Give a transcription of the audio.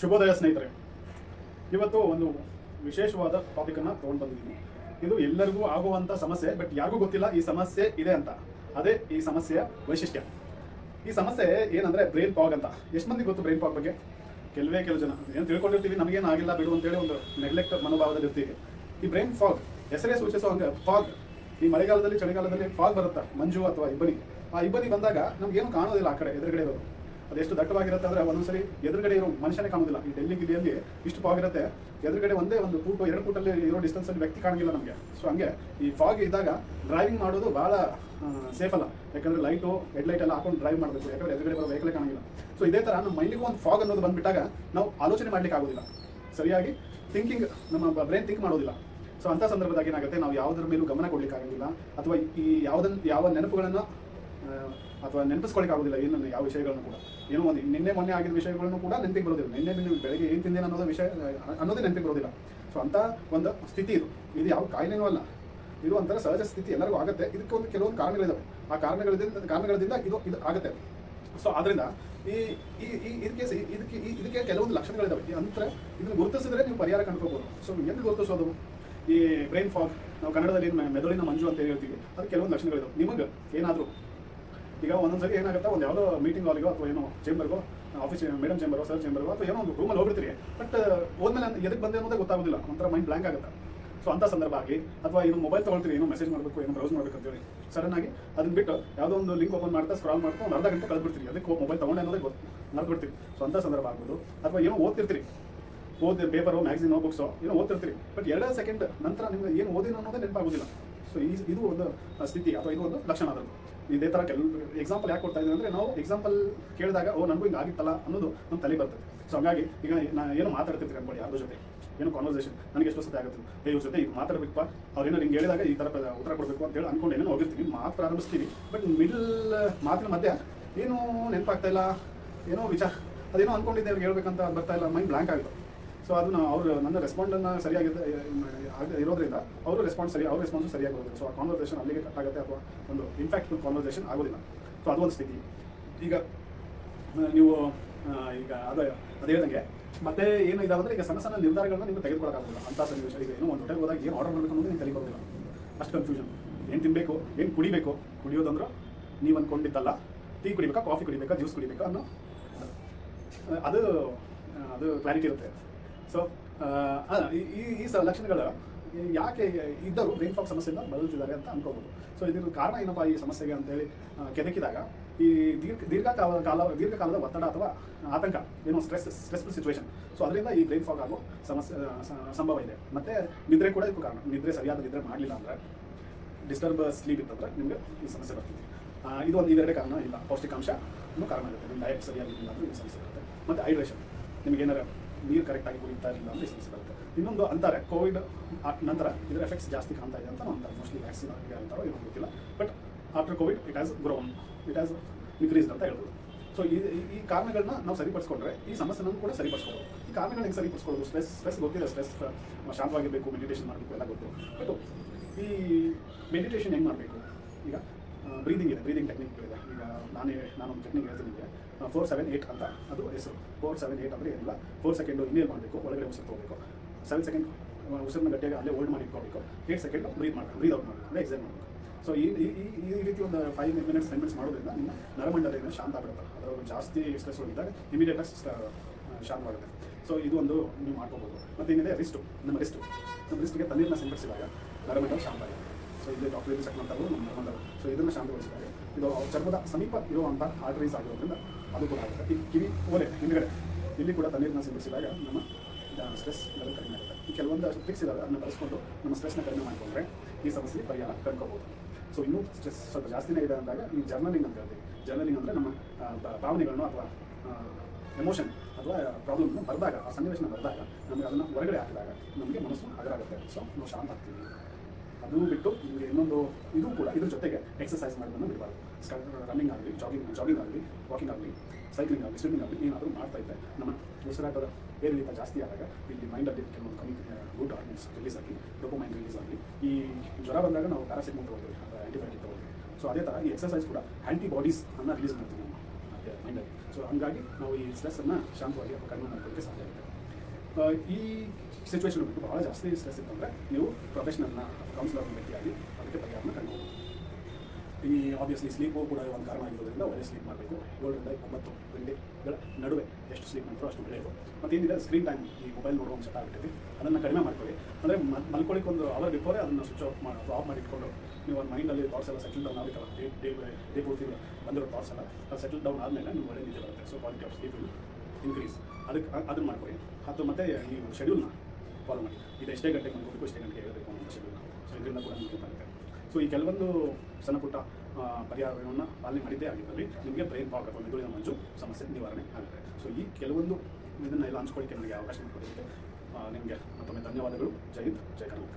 ಶುಭೋದಯ ಸ್ನೇಹಿತರೆ. ಇವತ್ತು ಒಂದು ವಿಶೇಷವಾದ ಟಾಪಿಕನ್ನು ತೊಗೊಂಡು ಬಂದಿದ್ದೀನಿ. ಇದು ಎಲ್ಲರಿಗೂ ಆಗುವಂಥ ಸಮಸ್ಯೆ, ಬಟ್ ಯಾರಿಗೂ ಗೊತ್ತಿಲ್ಲ ಈ ಸಮಸ್ಯೆ ಇದೆ ಅಂತ. ಅದೇ ಈ ಸಮಸ್ಯೆಯ ವೈಶಿಷ್ಟ್ಯ. ಈ ಸಮಸ್ಯೆ ಏನಂದರೆ ಬ್ರೈನ್ ಫಾಗ್ ಅಂತ. ಎಷ್ಟು ಮಂದಿ ಗೊತ್ತು ಬ್ರೈನ್ ಫಾಗ್ ಬಗ್ಗೆ? ಕೆಲವು ಜನ ಏನು ತಿಳ್ಕೊಂಡಿರ್ತೀವಿ, ನಮಗೇನು ಆಗಿಲ್ಲ ಬಿಡು ಅಂತೇಳಿ ಒಂದು ನೆಗ್ಲೆಕ್ಟ್ ಮನೋಭಾವದಲ್ಲಿ ಇರ್ತೀವಿ. ಈ ಬ್ರೈನ್ ಫಾಗ್ ಹೆಸರೇ ಸೂಚಿಸೋ ಹಂಗೆ ಫಾಗ್. ಈ ಮಳೆಗಾಲದಲ್ಲಿ ಚಳಿಗಾಲದಲ್ಲಿ ಫಾಗ್ ಬರುತ್ತಾ, ಮಂಜು ಅಥವಾ ಇಬ್ಬನಿ. ಆ ಇಬ್ಬನಿ ಬಂದಾಗ ನಮ್ಗೇನು ಕಾಣೋದಿಲ್ಲ ಆ ಕಡೆ ಎದುರುಗಡೆ ಇರೋದು. ಅದೆಷ್ಟು ದಟ್ಟವಾಗಿರುತ್ತೆ ಅಂದರೆ ಒಂದೊಂದ್ಸರಿ ಎದುರುಗಡೆ ಇರೋ ಮನುಷ್ಯನೇ ಕಾಣೋದಿಲ್ಲ. ಈ ಗಿಲ್ಲಿಯಲ್ಲಿ ಇಷ್ಟು ಫಾಗ್ ಇರುತ್ತೆ, ಎದುರುಗಡೆ ಒಂದೇ ಒಂದು ಫೂಟು 2 ಫೂಟಲ್ಲಿ ಇರೋ ಡಿಸ್ಟೆನ್ಸಲ್ಲಿ ವ್ಯಕ್ತಿ ಕಾಣಂಗಿಲ್ಲ ನಮಗೆ. ಸೊ ಹಂಗೆ ಈ ಫಾಗ್ ಇದ್ದಾಗ ಡ್ರೈವಿಂಗ್ ಮಾಡೋದು ಭಾಳ ಸೇಫ್ ಅಲ್ಲ. ಯಾಕಂದರೆ ಲೈಟು ಹೆಡ್ಲೈಟ್ ಎಲ್ಲ ಹಾಕೊಂಡು ಡ್ರೈವ್ ಮಾಡಬೇಕು, ಯಾಕಂದರೆ ಎದುರುಗಡೆ ಬರೋ ವೆಹಿಕಲ್ ಕಾಣಂಗಿಲ್ಲ. ಸೊ ಇದೇ ಥರ ನಮ್ಮ ಮೈಂಡಿಗೂ ಒಂದು ಫಾಗ್ ಅನ್ನೋದು ಬಂದುಬಿಟ್ಟಾಗ ನಾವು ಆಲೋಚನೆ ಮಾಡಲಿಕ್ಕೆ ಆಗೋದಿಲ್ಲ, ಸರಿಯಾಗಿ ಥಿಂಕಿಂಗ್ ನಮ್ಮ ಬ್ರೈನ್ ಥಿಂಕ್ ಮಾಡೋದಿಲ್ಲ. ಸೊ ಅಂಥ ಸಂದರ್ಭದಾಗ ಏನಾಗುತ್ತೆ, ನಾವು ಯಾವುದ್ರ ಮೇಲೂ ಗಮನ ಕೊಡ್ಲಿಕ್ಕೆ ಆಗೋದಿಲ್ಲ, ಅಥವಾ ಈ ಯಾವ ನೆನಪುಗಳನ್ನು ಅಥವಾ ನೆನಪಿಸ್ಕೊಳ್ಳಿಕ್ಕೆ ಆಗೋದಿಲ್ಲ. ಏನನ್ನು ಯಾವ ವಿಷಯಗಳನ್ನು ಕೂಡ, ಏನೋ ಒಂದು ನಿನ್ನೆ ಮೊನ್ನೆ ಆಗಿದ್ದ ವಿಷಯಗಳನ್ನು ಕೂಡ ನೆನಪಿಗೆ ಬರೋದಿಲ್ಲ. ನಿನ್ನೆ ಬೆಳಗ್ಗೆ ಏನು ತಿಂದೇನೆ ಅನ್ನೋದು ವಿಷಯ ಅನ್ನೋದೇ ನೆನಪಿಗೆ ಬರೋದಿಲ್ಲ. ಸೊ ಅಂಥ ಒಂದು ಸ್ಥಿತಿ ಇದು ಯಾವ ಕಾಯಿಲೆನೂ ಅಲ್ಲ. ಇದು ಒಂಥರ ಸಹಜ ಸ್ಥಿತಿ, ಎಲ್ಲರಿಗೂ ಆಗುತ್ತೆ. ಇದಕ್ಕೆ ಒಂದು ಕೆಲವೊಂದು ಕಾರಣಗಳಿದ್ದಾವೆ. ಆ ಕಾರಣಗಳಿಂದ ಇದು ಆಗುತ್ತೆ. ಸೊ ಆದ್ದರಿಂದ ಇದಕ್ಕೆ ಕೆಲವೊಂದು ಲಕ್ಷಣಗಳಿದ್ದಾವೆ. ಅಂದರೆ ಇದನ್ನು ಗುರುತಿಸಿದ್ರೆ ನೀವು ಪರಿಹಾರ ಕಂಡುಕೋಬೋದು. ಸೊ ಎಲ್ಲಿ ಗುರುತಿಸೋದು? ಈ ಬ್ರೈನ್ ಫಾಗ್ ನಾವು ಕನ್ನಡದಲ್ಲಿ ಮೆದುಳಿನ ಮಂಜು ಅಂತ ಹೇಳ್ತೀವಿ. ಅದು ಕೆಲವೊಂದು ಲಕ್ಷಣಗಳಿದ್ದಾವೆ. ನಿಮಗೆ ಏನಾದರೂ ಈಗ ಒಂದೊಂದ್ಸರಿ ಏನಾಗುತ್ತೆ, ಒಂದು ಯಾವುದೋ ಮೀಟಿಂಗ್ ಹಾಲಿಗೋ ಅಥವಾ ಏನೋ ಚೇಂಬರ್ಗೋ, ಆಫೀಸ್ ಮೇಡಮ್ ಚೇಂಬರೋ ಸರ್ ಚೇಂಬರ್ಗೋ ಅಥವಾ ಏನೋ ಒಂದು ರೂಮಲ್ಲಿ ಹೋಗ್ಬಿಡ್ತೀರಿ, ಬಟ್ ಹೋದ್ಮೇಲೆ ಎದಕ್ಕೆ ಬಂದೆ ಅನ್ನೋದೇ ಗೊತ್ತಾಗೋದಿಲ್ಲ. ಒಂಥರ ಮೈಂಡ್ ಬ್ಲ್ಯಾಂಕ್ ಆಗುತ್ತೆ. ಸೊ ಅಂಥ ಸಂದರ್ಭ ಆಗಲಿ, ಅಥವಾ ಏನು ಮೊಬೈಲ್ ತೊಗೊಳ್ತೀರಿ, ಏನೋ ಮೆಸೇಜ್ ಮಾಡಬೇಕು, ಏನೋ ಬ್ರೌಸ್ ಮಾಡಬೇಕು ಅಂತೇಳಿ ಸಡನ್ನಾಗಿ ಅದನ್ನ ಬಿಟ್ಟು ಯಾವುದೋ ಒಂದು ಲಿಂಕ್ ಓಪನ್ ಮಾಡ್ತಾ ಸ್ಕ್ರಾಲ್ ಮಾಡ್ತಾ ಒಂದು ಅರ್ಧ ಗಂಟೆ ಕಳೆದ್ಬಿಡ್ತೀರಿ. ಅದಕ್ಕೆ ಮೊಬೈಲ್ ತೊಗೊಂಡೆ ಅನ್ನೋದೇ ಮರೆದ್ಬಿಡ್ತೀರಿ. ಸೊ ಅಂಥ ಸಂದರ್ಭ ಆಗ್ಬೋದು. ಅಥವಾ ಏನೋ ಓದ್ತಿರ್ತೀರಿ, ಪೇಪರೋ ಮ್ಯಾಗ್ಝಿನೋ ಬುಕ್ಸೋ ಏನೋ ಓದ್ತಿರ್ತೀರಿ, ಬಟ್ 2 ಸೆಕೆಂಡ್ ನಂತರ ನಿಮ್ಗೆ ಏನು ಓದಿನ ಅನ್ನೋದೇ ನೆನಪಾಗೋದಿಲ್ಲ. ಸೊ ಇದು ಒಂದು ಸ್ಥಿತಿ ಅಥವಾ ಇದು ಒಂದು ಲಕ್ಷಣ ಅದರದ್ದು. ಇದೇ ಥರ ಕೆಲವು ಎಕ್ಸಾಂಪಲ್ ಯಾಕೆ ಕೊಡ್ತಾ ಇದ್ದೀನಿ ಅಂದರೆ, ನಾವು ಎಕ್ಸಾಂಪಲ್ ಕೇಳಿದಾಗ ನನಗೂ ಹಿಂಗೆ ಆಗಿತ್ತಲ್ಲ ಅನ್ನೋದು ನಮ್ಮ ತಲೆ ಬರ್ತದೆ. ಸೊ ಹಂಗಾಗಿ ಈಗ ನಾನು ಏನೋ ಮಾತಾಡ್ತಿರ್ತೀನಿ ಅನ್ಕೊಳ್ಳಿ, ಯಾರ ಜೊತೆ ಏನೋ ಕಾನ್ವರ್ಸೇಷನ್ ನನಗೆ ಎಷ್ಟು ಸತಿ ಆಗುತ್ತೆ, ಇವ್ರ ಜೊತೆ ಇದು ಮಾತಾಡಬೇಕಪ್ಪ, ಅವ್ರೇನೋ ಹಿಂಗೆ ಹೇಳಿದಾಗ ಈ ಥರ ಉತ್ತರ ಕೊಡಬೇಕು ಅಂತೇಳಿ ಅಂದ್ಕೊಂಡು ಏನೇನೋ ಹೋಗಿರ್ತೀವಿ, ಮಾತು ಪ್ರಾರಂಭಿಸ್ತೀವಿ. ಬಟ್ ಮಾತಿನ ಮಧ್ಯೆ ಏನೂ ನೆನಪಾಗ್ತಾ ಇಲ್ಲ, ಏನೋ ಅದೇನೋ ಅಂದ್ಕೊಂಡಿದ್ದೆ ಅವ್ರಿಗೆ ಹೇಳ್ಬೇಕಂತ ಅದು ಬರ್ತಾ ಇಲ್ಲ, ಮೈಂಡ್ ಬ್ಲ್ಯಾಂಕ್ ಆಗುತ್ತೆ. ಸೊ ಅದನ್ನು ಅವರು ನನ್ನ ರೆಸ್ಪಾಂಡನ್ನು ಸರಿಯಾಗಿ ಇರೋದ್ರಿಂದ ಅವ್ರ ರೆಸ್ಪಾನ್ಸು ಸರಿಯಾಗಿ ಬರೋದಿಲ್ಲ. ಸೊ ಆ ಕಾನ್ವರ್ಸೇಷನ್ ಅಲ್ಲಿಗೆ ಕಟ್ ಆಗುತ್ತೆ, ಅಥವಾ ಒಂದು ಇಂಪ್ಯಾಕ್ಟ್ಫುಲ್ ಕಾನ್ವರ್ಸೇಷನ್ ಆಗೋದಿಲ್ಲ. ಸೊ ಅದೊಂದು ಸ್ಥಿತಿ. ಈಗ ನೀವು ಈಗ ಅದು ಹೇಳ್ದಂಗೆ ಮತ್ತೆ ಏನು ಇದಾವೆ ಅಂದರೆ, ಈಗ ಸಣ್ಣ ನಿರ್ಧಾರಗಳನ್ನ ನೀವು ತೆಗೆದುಕೊಳ್ಳೋಕ್ಕಾಗೋದಿಲ್ಲ ಅಂಥ ಸನ್ನಿವೇಶ. ಈಗ ಏನೋ ಒಂದು ಹೋಟೆಲ್ ಹೋದಾಗ ಏನು ಆರ್ಡರ್ ಮಾಡಬೇಕು ಅನ್ನೋದು ನೀವು ತಲೆಗೆ ಬರೋದಿಲ್ಲ. ಅಷ್ಟು ಕನ್ಫ್ಯೂಷನ್. ಏನು ತಿನ್ನಬೇಕು, ಏನು ಕುಡಿಬೇಕು, ಕುಡಿಯೋದಂದ್ರೆ ನೀವು ಅಂದ್ಕೊಂಡಿದ್ದಲ್ಲ. ಟೀ ಕುಡಿಬೇಕಾ, ಕಾಫಿ ಕುಡಿಬೇಕಾ, ಜ್ಯೂಸ್ ಕುಡಿಬೇಕಾ ಅನ್ನೋ ಅದು ಕ್ಲಾರಿಟಿ ಇರುತ್ತೆ. ಸೊ ಈ ಲಕ್ಷಣಗಳು ಯಾಕೆ ಇದ್ದರೂ ಬ್ರೈನ್ ಫಾಗ್ ಸಮಸ್ಯೆಯಿಂದ ಬಳಲ್ತಿದ್ದಾರೆ ಅಂತ ಅನ್ಕೋಬೋದು. ಸೊ ಇದ್ರ ಕಾರಣ ಏನಪ್ಪ ಈ ಸಮಸ್ಯೆಗೆ ಅಂತೇಳಿ ಕೆದಕಿದಾಗ, ಈ ದೀರ್ಘಕಾಲದ ಒತ್ತಡ ಅಥವಾ ಆತಂಕ, ಏನೋ ಸ್ಟ್ರೆಸ್ಫುಲ್ ಸಿಚುವೇಶನ್. ಸೊ ಅದರಿಂದ ಈ ಬ್ರೈನ್ ಫಾಗ್ ಆಗೋ ಸಂಭವ ಇದೆ. ಮತ್ತು ನಿದ್ರೆ ಕೂಡ ಇದಕ್ಕೂ ಕಾರಣ. ಸರಿಯಾದ ನಿದ್ರೆ ಮಾಡಲಿಲ್ಲ ಅಂದರೆ, ಡಿಸ್ಟರ್ಬ್ ಸ್ಲೀಪ್ ಇತ್ತಂದರೆ ನಿಮಗೆ ಈ ಸಮಸ್ಯೆ ಬರ್ತಿದೆ. ಇವೆರಡೇ ಕಾರಣ ಇಲ್ಲ. ಪೌಷ್ಟಿಕಾಂಶ ಕಾರಣ ಆಗುತ್ತೆ. ನಿಮ್ಮ ಡಯಟ್ ಸರಿಯಾಗಿಲ್ಲ ಅಂದರೆ ಈ ಸಮಸ್ಯೆ ಬರುತ್ತೆ. ಮತ್ತು ಹೈಡ್ರೇಷನ್, ನಿಮಗೇನಾರ ನೀರು ಕರೆಕ್ಟಾಗಿ ಕುಡಿತಾ ಇರಲಿಲ್ಲ ಅಂದರೆ ಈ ಸಮಸ್ಯೆ ಬರುತ್ತೆ. ಇನ್ನೊಂದು ಅಂತಾರೆ, ಕೋವಿಡ್ ನಂತರ ಇದರ ಎಫೆಕ್ಟ್ಸ್ ಜಾಸ್ತಿ ಕಾಣ್ತಾ ಇದೆ ಅಂತ ಅಂತಾರೆ. ಮೋಸ್ಟ್ಲಿ ವ್ಯಾಕ್ಸಿನ್ ಅಂತಾರೋ ಏನೋ ಗೊತ್ತಿಲ್ಲ. But after Covid it has increased ಅಂತ ಹೇಳ್ಬೋದು. ಸೊ ಈ ಕಾರಣಗಳನ್ನ ನಾವು ಸರಿಪಡಿಸ್ಕೊಂಡ್ರೆ ಈ ಸಮಸ್ಯೆನೂ ಕೂಡ ಸರಿಪಡಿಸ್ಕೋಬೋದು. ಈ ಕಾರಣಗಳನ್ನ ಹೆಂಗೆ ಸರಿಪಡಿಸ್ಕೊಳ್ಳೋದು? ಸ್ಟ್ರೆಸ್ ಗೊತ್ತಿದೆ, ಶಾಂತವಾಗಿರಬೇಕು, ಮೆಡಿಟೇಷನ್ ಮಾಡಬೇಕು, ಎಲ್ಲ ಗೊತ್ತು. ಬಟ್ ಈ ಮೆಡಿಟೇಷನ್ ಹೆಂಗೆ ಮಾಡಬೇಕು? ಈಗ ಬ್ರೀದಿಂಗ್ ಟೆಕ್ನಿಕ್ಗಳಿದೆ. ಈಗ ನಾನೊಂದು ಟೆಕ್ನಿಕ್ ಹೇಳ್ತೀನಿ ನಿಮಗೆ, 4-7-8 ಅಂತ ಅದು ಹೆಸರು. 4-7-8 ಅಂದರೆ ಏನಿಲ್ಲ, 4 ಸೆಕೆಂಡು ಇನ್ಹೇಲ್ ಮಾಡಬೇಕು, ಒಳಗಡೆ ಉಸಿರು ತಗೋಬೇಕು. 7 ಸೆಕೆಂಡ್ ಉಸಿರನ್ನ ಗಟ್ಟಿಯಾಗಿ ಅಲ್ಲೇ ಹೋಲ್ಡ್ ಮಾಡಿ ಇಟ್ಕೋಬೇಕು. 8 ಸೆಕೆಂಡ್ ಬ್ರೀತ್ ಔಟ್ ಮಾಡಬೇಕು, ಅಂದರೆ ಎಕ್ಸೈಲ್ ಮಾಡಬೇಕು. ಸೊ ಈ ರೀತಿ ಒಂದು 5 ಮಿನಿಟ್ಸ್ 10 ಮಿನಿಟ್ಸ್ ಮಾಡೋದ್ರಿಂದ ನಿಮ್ಮ ನರಮಂಡಲದಿಂದ ಶಾಂತ ಆಗುತ್ತೆ. ಅದರ ಜಾಸ್ತಿ ಸ್ಟ್ರೆಸ್ ಹೋಗಿದ್ದಾಗ ಇಮಿಡಿಯೇಟಾಗಿ ಶಾಂತವಾಗುತ್ತೆ. ಸೊ ಇದು ಒಂದು ನೀವು ಮಾಡ್ಕೋಬೋದು. ಮತ್ತು ಏನಿದೆ, ನಮ್ಮ ರಿಸ್ಟ್ಗೆ ತಣ್ಣೀರನ್ನ ಸಿಂಪಡಿಸಿದಾಗ ನರಮಂಡಲ ಶಾಂತ ಆಗುತ್ತೆ. ಸೊ ಇಲ್ಲಿ ಡಾಕ್ಟರ್ ಚೆಕ್ ಮಾಡ್ತಾರೆ ನಮ್ಮ ನರಮಂಡಲ. ಸೊ ಇದನ್ನು ಶಾಂತಗೊಳಿಸಿದಾಗ ಇದು ಚರ್ಮದ ಸಮೀಪ ಇರುವಂಥ ಆರ್ಟರೀಸ್ ಆಗಿರೋದ್ರಿಂದ ಅದು ಕೂಡ ಆಗುತ್ತೆ. ಈ ಕಿವಿ ಓಲೆ ಹಿಂದ್ಗಡೆ ಇಲ್ಲಿ ಕೂಡ ತಣ್ಣೀರನ್ನ ಸಿಂಪಡಿಸಿದಾಗ ನಮ್ಮ ಸ್ಟ್ರೆಸ್ ಲೆವೆಲ್ ಕಡಿಮೆ ಆಗುತ್ತೆ. ಈ ಕೆಲವೊಂದು ಟ್ರಿಕ್ಸ್ ಇದ್ದಾವೆ, ಅದನ್ನು ಬಳಸ್ಕೊಂಡು ನಮ್ಮ ಸ್ಟ್ರೆಸ್ನ ಕಡಿಮೆ ಮಾಡಿಕೊಂಡ್ರೆ ಈ ಸಮಸ್ಯೆ ಪರಿಹಾರ ಕಂಡ್ಕೋಬೋದು. ಸೊ ಇನ್ನೂ ಸ್ಟ್ರೆಸ್ ಸ್ವಲ್ಪ ಜಾಸ್ತಿನೇ ಇದೆ ಅಂದಾಗ ಈ ಜರ್ನಲಿಂಗ್ ಅಂತ ಹೇಳ್ತೀವಿ. ಜರ್ನಲಿಂಗ್ ಅಂದರೆ ನಮ್ಮ ಭಾವನೆಗಳನ್ನು ಅಥವಾ ಎಮೋಷನ್ ಅಥವಾ ಪ್ರಾಬ್ಲಮ್ನ ಬರೆದಾಗ, ಆ ಸನ್ನಿವೇಶನ ಬರೆದಾಗ ನಮಗೆ ಅದನ್ನು ಹೊರಗಡೆ ಹಾಕಿದಾಗ ನಮಗೆ ಮನಸ್ಸು ಹಗರಾಗುತ್ತೆ. ಸೊ ನಾವು ಶಾಂತ ಆಗ್ತೀವಿ. ಅದು ಬಿಟ್ಟು ನಿಮಗೆ ಇನ್ನೊಂದು ಇದು ಕೂಡ, ಇದ್ರ ಜೊತೆಗೆ ಎಕ್ಸಸೈಸ್ ಮಾಡೋದನ್ನು ಬಿಡಬಾರ್ದು. ರನ್ನಿಂಗ್ ಆಗಲಿ, ಜಾಗಿಂಗ್ ಆಗಲಿ, ವಾಕಿಂಗ್ ಆಗಲಿ, ಸೈಕ್ಲಿಂಗ್ ಆಗಲಿ, ಸ್ವಿಮ್ಮಿಂಗ್ ಆಗಲಿ, ಏನಾದರೂ ಮಾಡ್ತಾ ಇದ್ದರೆ ನಮ್ಮ ಉಸಿರಾಟದ ಏರಿಳಿತ ಜಾಸ್ತಿ ಆದಾಗ ಇಲ್ಲಿ ಮೈಂಡಲ್ಲಿ ಕೆಲವೊಂದು ಗುಡ್ ಹಾರ್ಮೋನ್ಸ್ ರಿಲೀಸ್ ಆಗಿ, ಡೋಪಮೈನ್ ರಿಲೀಸ್ ಆಗಿ, ಈ ಜ್ವರ ಬಂದಾಗ ನಾವು ಪ್ಯಾರಾಸಿಟಮೋಲ್ ತಗೊಳ್ತೀವಿ, ಆ್ಯಂಟಿಬಯೋಟಿಕ್ ತಗೊಳ್ತೀವಿ. ಸೊ ಅದೇ ಥರ ಈ ಎಕ್ಸಸೈಸ್ ಕೂಡ ಆ್ಯಂಟಿಬಾಡೀಸ್ ಅನ್ನು ರಿಲೀಸ್ ಮಾಡ್ತೀವಿ. ಮೈಂಡಲ್ಲಿ. ಸೊ ಹಂಗಾಗಿ ನಾವು ಈ ಸ್ಟ್ರೆಸ್ಸನ್ನು ಶಾಂತವಾಗಿ ಅಥವಾ ಕಡಿಮೆ ಮಾಡ್ಕೊಳ್ಳೋಕ್ಕೆ ಸಾಧ್ಯ ಆಗುತ್ತೆ. ಈ ಸಿಚುವೇಶನ್ ಬಿಟ್ಟು ಭಾಳ ಜಾಸ್ತಿ ಸ್ಟ್ರೆಸ್ ಇತ್ತಂದರೆ ನೀವು ಪ್ರೊಫೆಷನಲ್ನ ಕೌನ್ಸಿಲರ್ನ ಭೇಟಿಯಾಗಿ ಅದಕ್ಕೆ ಪರಿಹಾರನ ಕಂಡುಕೋಬೋದು. ಈ ಆಬ್ವಿಯಸ್ಲಿ ಸ್ಲೀಪು ಕೂಡ ಒಂದು ಕಾರಣ ಆಗಿರೋದ್ರಿಂದ ಒಳ್ಳೆ ಸ್ಲೀಪ್ ಮಾಡಬೇಕು. 7ರಿಂದ 9 ಗಂಟೆಗಳ ನಡುವೆ ಎಷ್ಟು ಸ್ಲೀಪ್ ಮಾಡ್ತಾರೋ ಅಷ್ಟು ಒಳ್ಳೆಯದು. ಮತ್ತೇನಿದೆ ಸ್ಕ್ರೀನ್ ಟೈಮ್, ಈ ಮೊಬೈಲ್ ನೋಡೋ ಒಂದು ಸೆಟ್ ಆಗಿಬಿಟ್ಟಿದೆ, ಅದನ್ನು ಕಡಿಮೆ ಮಾಡ್ಕೊಳ್ಳಿ. ಅಂದರೆ ಮಲ್ಕೊಳ್ಳಿಕ್ಕೆ ಒಂದು ಅವರ್ ಬಿಫೋರೇ ಅದನ್ನು ಸ್ವಿಚ್ ಆಫ್ ಮಾಡಿ ಇಟ್ಕೊಂಡು ನೀವು ಒಂದು ಮೈಂಡಲ್ಲಿ ಥಾಟ್ಸ್ ಎಲ್ಲ ಸೆಟಲ್ ಡೌನ್ ಆಗಬೇಕಲ್ಲ, ಡೇ ಪೂರ್ತಿ ಬಂದಿರೋ ಥಾಟ್ಸ್ ಎಲ್ಲ ಅದು ಸೆಟಲ್ ಡೌನ್ ಆದಮೇಲೆ ನೀವು ಒಳ್ಳೆ ನಿದ್ದೆ ಬರುತ್ತೆ. So quality of sleep increase ಅದನ್ನು ಮಾಡ್ಕೊಳ್ಳಿ. ಅದು ಮತ್ತು ಈ ಶೆಡ್ಯೂಲ್ನ ಫಾಲೋ ಮಾಡಿ. ಇದು ಎಷ್ಟೇ ಗಂಟೆಗೆ ಮಲ್ಕೋಬೇಕು, ಎಷ್ಟೇ ಗಂಟೆಗೆ ಹೇಳಬೇಕು ಅನ್ನೋ ಶೆಡ್ಯೂಲ್ನ. ಸೊ ಇದರಿಂದ ಕೂಡ ನಿಮಗೆ ಬರುತ್ತೆ. ಸೊ ಈ ಕೆಲವೊಂದು ಸಣ್ಣ ಪುಟ್ಟ ಪರಿಹಾರವನ್ನು ಪಾಲನೆ ಮಾಡಿದ್ದೇ ಆಗಿದ್ದಲ್ಲಿ ನಿಮಗೆ ಬ್ರೈನ್ ಫಾಗ್ ಅಥವಾ ಮೆದುಳಿನ ಮಂಜು ಸಮಸ್ಯೆ ನಿವಾರಣೆ ಆಗುತ್ತೆ. ಸೊ ಈ ಕೆಲವೊಂದು ಇದನ್ನೆಲ್ಲ ಹಂಚ್ಕೊಳ್ಳಿಕ್ಕೆ ನನಗೆ ಅವಕಾಶ ಮಾಡಿಕೊಡೋದಕ್ಕೆ ನಿಮಗೆ ಮತ್ತೊಮ್ಮೆ ಧನ್ಯವಾದಗಳು. ಜೈ ಹಿಂದ್, ಜೈ ಕರ್ನಾಟಕ.